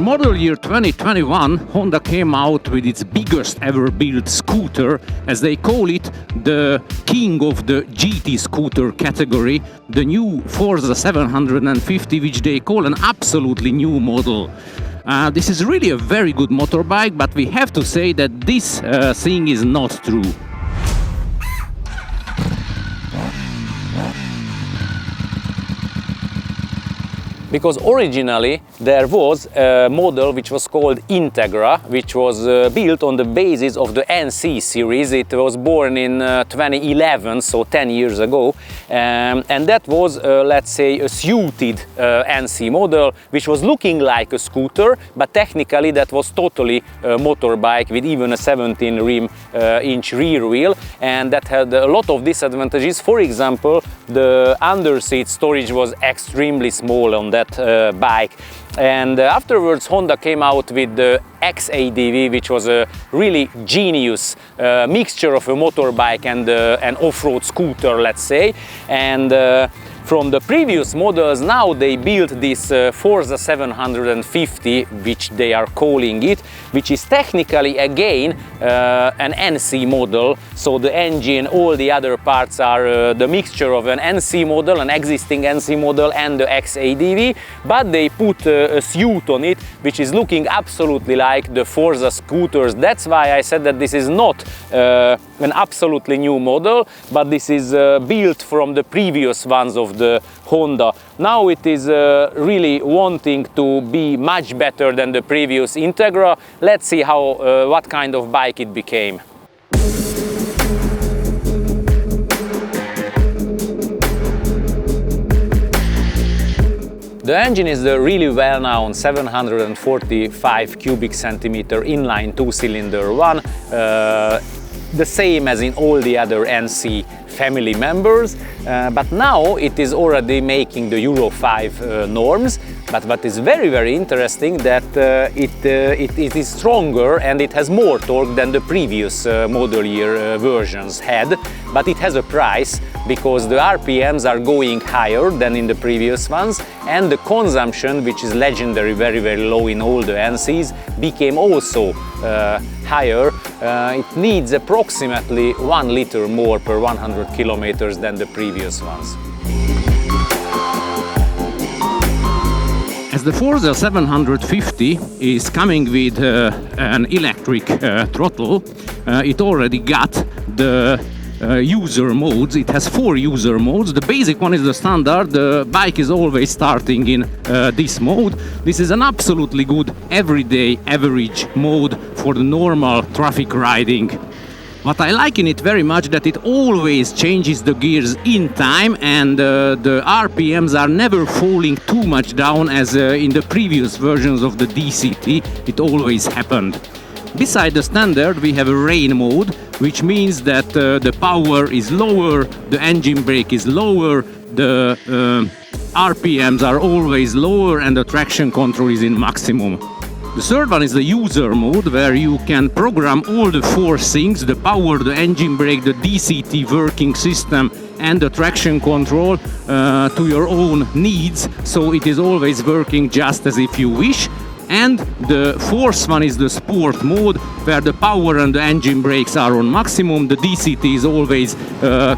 model year 2021, Honda came out with its biggest ever built scooter, as they call it, the king of the GT scooter category, the new Forza 750, which they call an absolutely new model. This is really a very good motorbike, but we have to say that this thing is not true. Because originally there was a model which was called Integra, which was built on the basis of the NC series. It was born in 2011, so 10 years ago, and that was, let's say, a suited NC model, which was looking like a scooter, but technically that was totally a motorbike with even a 17-inch rear wheel, and that had a lot of disadvantages. For example, the underseat storage was extremely small on that bike, and afterwards Honda came out with the X-ADV, which was a really genius mixture of a motorbike and an off-road scooter, let's say. And from the previous models, now they built this Forza 750, which they are calling it, which is technically again an NC model. So the engine, all the other parts are the mixture of an NC model, an existing NC model, and the X-ADV, but they put a suit on it, which is looking absolutely like the Forza scooters. That's why I said that this is not an absolutely new model, but this is built from the previous ones of the Honda. Now it is really wanting to be much better than the previous Integra. Let's see how what kind of bike it became. The engine is the really well-known 745 cubic centimeter inline two-cylinder one, the same as in all the other NC family members, but now it is already making the Euro 5 norms. But what is very interesting that it is stronger and it has more torque than the previous model year versions had, but it has a price because the RPMs are going higher than in the previous ones, and the consumption, which is legendary very low in all the NCs, became also higher. It needs approximately 1 liter more per 100 kilometers than the previous ones. As the Forza 750 is coming with an electric throttle, it already got the user modes. It has 4 user modes. The basic one is the standard. The bike is always starting in this mode. This is an absolutely good everyday average mode for the normal traffic riding. What I like in it very much that it always changes the gears in time, and the RPMs are never falling too much down as in the previous versions of the DCT it always happened. Beside the standard we have a rain mode, which means that the power is lower, the engine brake is lower, the RPMs are always lower, and the traction control is in maximum. The third one is the user mode, where you can program all the 4 things: the power, the engine brake, the DCT working system, and the traction control to your own needs, so it is always working just as if you wish. And the fourth one is the sport mode, where the power and the engine brakes are on maximum, the DCT is always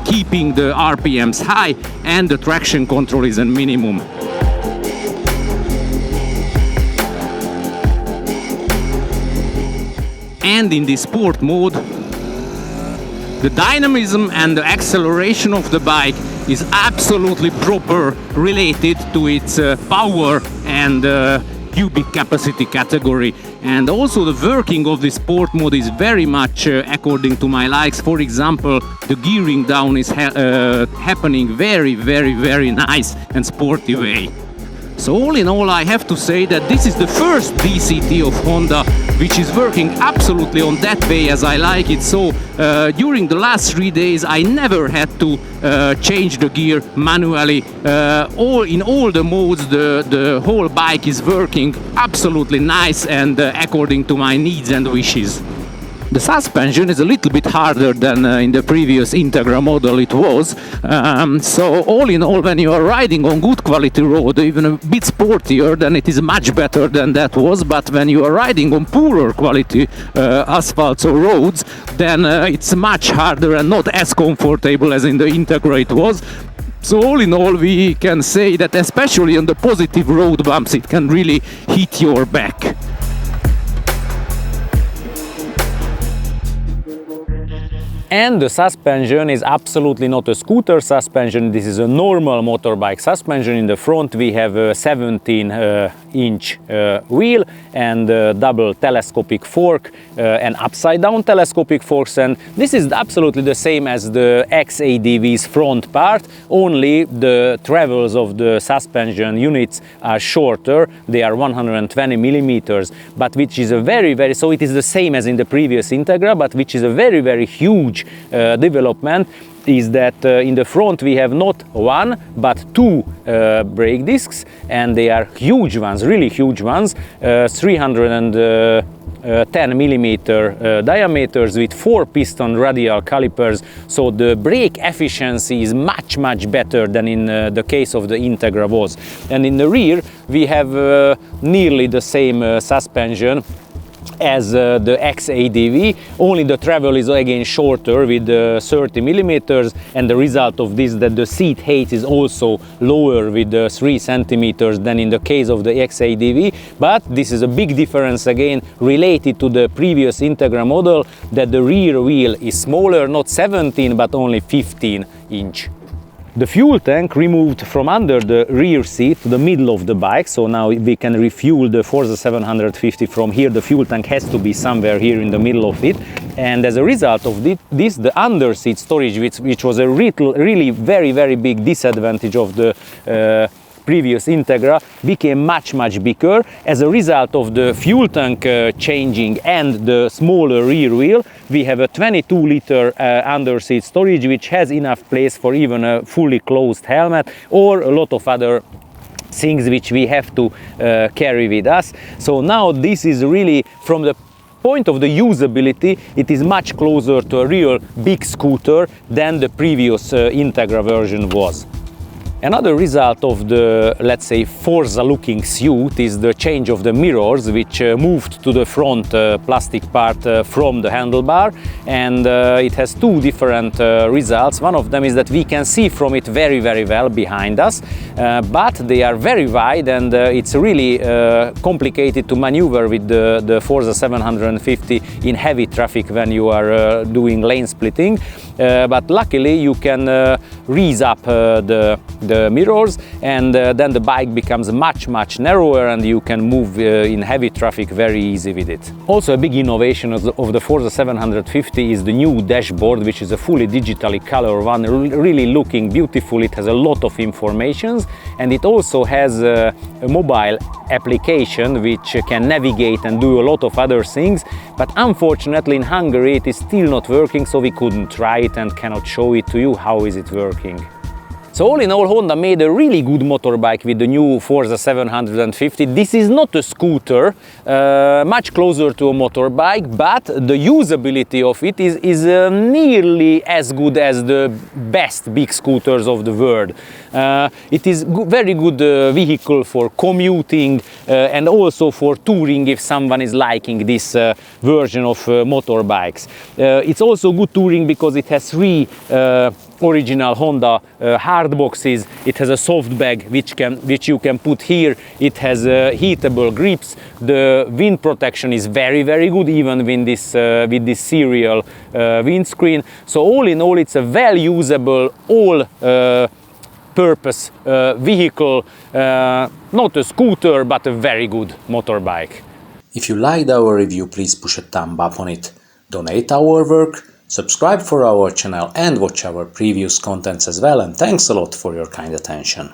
keeping the RPMs high, and the traction control is on minimum. And in the sport mode, the dynamism and the acceleration of the bike is absolutely proper related to its power and cubic capacity category. And also the working of the sport mode is very much according to my likes. For example, the gearing down is happening very nice and sporty way. So all in all, I have to say that this is the first DCT of Honda which is working absolutely on that way as I like it. So during the last 3 days I never had to change the gear manually. In all the modes the whole bike is working absolutely nice and according to my needs and wishes. The suspension is a little bit harder than in the previous Integra model it was. So all in all, when you are riding on good quality road, even a bit sportier, then it is much better than that was. But when you are riding on poorer quality asphalts or roads, then it's much harder and not as comfortable as in the Integra it was. So all in all, we can say that especially on the positive road bumps, it can really hit your back. And the suspension is absolutely not a scooter suspension. This is a normal motorbike suspension. In the front we have a 17-inch wheel and a double telescopic fork and upside down telescopic forks, and this is absolutely the same as the X-ADV's front part, only the travels of the suspension units are shorter. They are 120 millimeters, but which is a very, so it is the same as in the previous Integra, but which is a very huge development, is that in the front we have not one but two brake discs, and they are huge ones, really huge ones, 310 millimeter diameters with 4 piston radial calipers, so the brake efficiency is much better than in the case of the Integra was. And in the rear we have nearly the same suspension as the X-ADV, only the travel is again shorter with 30 millimeters, and the result of this that the seat height is also lower with 3 centimeters than in the case of the X-ADV. But this is a big difference again related to the previous Integra model, that the rear wheel is smaller, not 17 but only 15-inch. The fuel tank removed from under the rear seat to the middle of the bike, so now we can refuel the Forza 750 from here. The fuel tank has to be somewhere here in the middle of it, and as a result of this, the under seat storage, which was a really very big disadvantage of the previous Integra, became much bigger. As a result of the fuel tank changing and the smaller rear wheel, we have a 22-liter under-seat storage, which has enough place for even a fully closed helmet or a lot of other things which we have to carry with us. So now this is really, from the point of the usability, it is much closer to a real big scooter than the previous Integra version was. Another result of the, let's say, Forza looking suit is the change of the mirrors, which moved to the front plastic part from the handlebar, and it has two different results. One of them is that we can see from it very well behind us, but they are very wide, and it's really complicated to maneuver with the Forza 750 in heavy traffic when you are doing lane splitting. But luckily you can raise up the mirrors, and then the bike becomes much narrower, and you can move in heavy traffic very easy with it. Also, a big innovation of the Forza 750 is the new dashboard, which is a fully digitally colored one, really looking beautiful. It has a lot of informations, and it also has a mobile application which can navigate and do a lot of other things, but unfortunately in Hungary it is still not working, so we couldn't try it and cannot show it to you how is it working. So all in all, Honda made a really good motorbike with the new Forza 750. This is not a scooter, much closer to a motorbike, but the usability of it is nearly as good as the best big scooters of the world. It is very good vehicle for commuting and also for touring if someone is liking this version of motorbikes. It's also good touring because it has 3 original Honda hard boxes. It has a soft bag which you can put here. It has heatable grips. The wind protection is very good, even with this serial windscreen. So all in all, it's a well usable, purpose vehicle, not a scooter but a very good motorbike. If you liked our review, please push a thumb up on it, donate our work, subscribe for our channel and watch our previous contents as well, and thanks a lot for your kind attention.